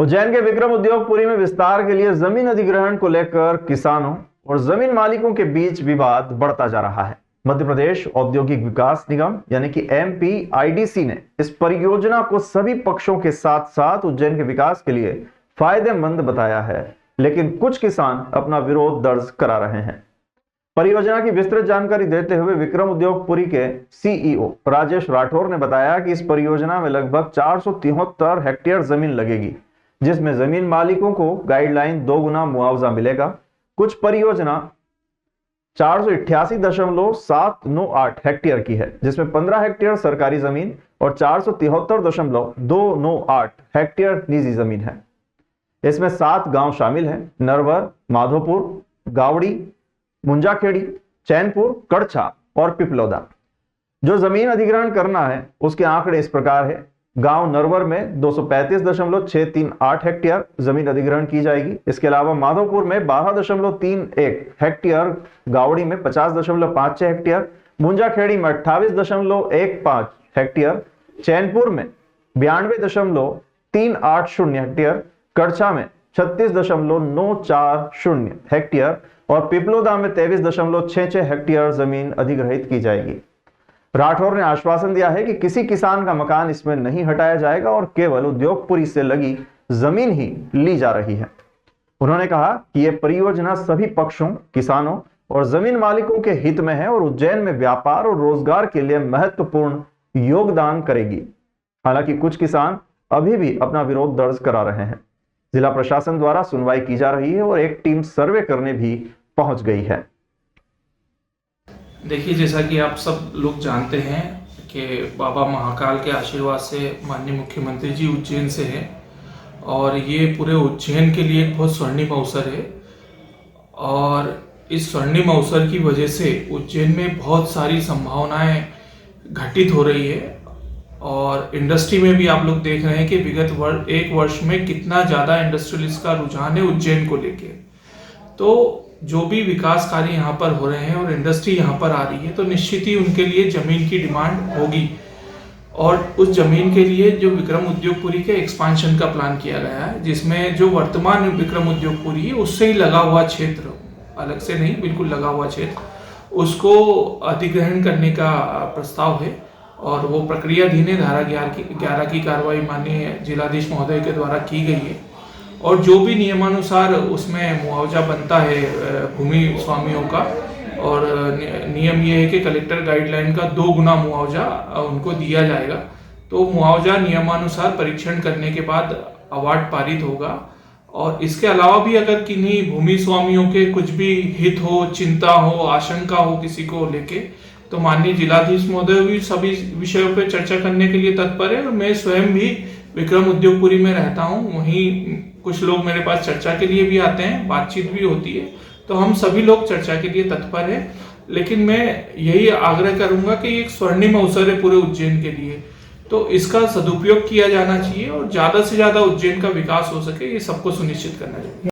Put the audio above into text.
उज्जैन के विक्रम उद्योगपुरी में विस्तार के लिए जमीन अधिग्रहण को लेकर किसानों और जमीन मालिकों के बीच विवाद बढ़ता जा रहा है। मध्य प्रदेश औद्योगिक विकास निगम यानी कि MPIDC ने इस परियोजना को सभी पक्षों के साथ साथ उज्जैन के विकास के लिए फायदेमंद बताया है, लेकिन कुछ किसान अपना विरोध दर्ज करा रहे हैं। परियोजना की विस्तृत जानकारी देते हुए विक्रम उद्योगपुरी के CEO राजेश राठौर ने बताया कि इस परियोजना में लगभग 473 हेक्टेयर जमीन लगेगी, जिसमें जमीन मालिकों को गाइडलाइन 2 गुना मुआवजा मिलेगा। कुछ परियोजना 488.798 हेक्टेयर की है, जिसमें 15 हेक्टेयर सरकारी जमीन और 473.298 हेक्टेयर निजी जमीन है। इसमें 7 गांव शामिल हैं: नरवर, माधोपुर, गावड़ी, मुंजाखेड़ी, चैनपुर, कड़छा और पिपलौदा। जो जमीन अधिग्रहण करना है उसके आंकड़े इस प्रकार है। गांव नरवर में 235.638 हेक्टेयर जमीन अधिग्रहण की जाएगी। इसके अलावा माधोपुर में 12.31 हेक्टेयर, गावड़ी में 50.56 हेक्टेयर, मुंजाखेड़ी में 28.15 हेक्टेयर, चैनपुर में 92.380 हेक्टेयर, कड़छा में 36.940 हेक्टेयर और पिपलौदा में 23.66 हेक्टेयर जमीन अधिग्रहित की जाएगी। राठौर ने आश्वासन दिया है कि किसी किसान का मकान इसमें नहीं हटाया जाएगा और केवल उद्योगपुरी से लगी जमीन ही ली जा रही है। उन्होंने कहा कि यह परियोजना सभी पक्षों, किसानों और जमीन मालिकों के हित में है और उज्जैन में व्यापार और रोजगार के लिए महत्वपूर्ण योगदान करेगी। हालांकि कुछ किसान अभी भी अपना विरोध दर्ज करा रहे हैं। जिला प्रशासन द्वारा सुनवाई की जा रही है और एक टीम सर्वे करने भी पहुंच गई है। देखिए, जैसा कि आप सब लोग जानते हैं कि बाबा महाकाल के आशीर्वाद से माननीय मुख्यमंत्री जी उज्जैन से हैं और ये पूरे उज्जैन के लिए एक बहुत स्वर्णिम अवसर है। और इस स्वर्णिम अवसर की वजह से उज्जैन में बहुत सारी संभावनाएं घटित हो रही है और इंडस्ट्री में भी आप लोग देख रहे हैं कि विगत एक वर्ष में कितना ज़्यादा इंडस्ट्रियलिस्ट का रुझान है उज्जैन को लेके। तो जो भी विकास कार्य यहाँ पर हो रहे हैं और इंडस्ट्री यहाँ पर आ रही है तो निश्चित ही उनके लिए जमीन की डिमांड होगी और उस जमीन के लिए जो विक्रम उद्योगपुरी के एक्सपांशन का प्लान किया गया है, जिसमें जो वर्तमान विक्रम उद्योगपुरी है उससे ही लगा हुआ क्षेत्र, अलग से नहीं, बिल्कुल लगा हुआ क्षेत्र, उसको अधिग्रहण करने का प्रस्ताव है और वो प्रक्रियाधीन है। धारा 11 की कार्रवाई माननीय जिलाधीश महोदय के द्वारा की गई है और जो भी नियमानुसार उसमें मुआवजा बनता है भूमि स्वामियों का, और नियम ये है कि कलेक्टर गाइडलाइन का 2 गुना मुआवजा उनको दिया जाएगा। तो मुआवजा नियमानुसार परीक्षण करने के बाद अवार्ड पारित होगा। और इसके अलावा भी अगर किन्हीं भूमि स्वामियों के कुछ भी हित हो, चिंता हो, आशंका हो किसी को लेके, तो माननीय जिलाधीश महोदय भी सभी विषयों पर चर्चा करने के लिए तत्पर है। और मैं स्वयं भी विक्रम उद्योगपुरी में रहता हूँ, वहीं कुछ लोग मेरे पास चर्चा के लिए भी आते हैं, बातचीत भी होती है, तो हम सभी लोग चर्चा के लिए तत्पर है। लेकिन मैं यही आग्रह करूंगा कि एक स्वर्णिम अवसर है पूरे उज्जैन के लिए, तो इसका सदुपयोग किया जाना चाहिए और ज्यादा से ज्यादा उज्जैन का विकास हो सके, ये सबको सुनिश्चित करना चाहिए।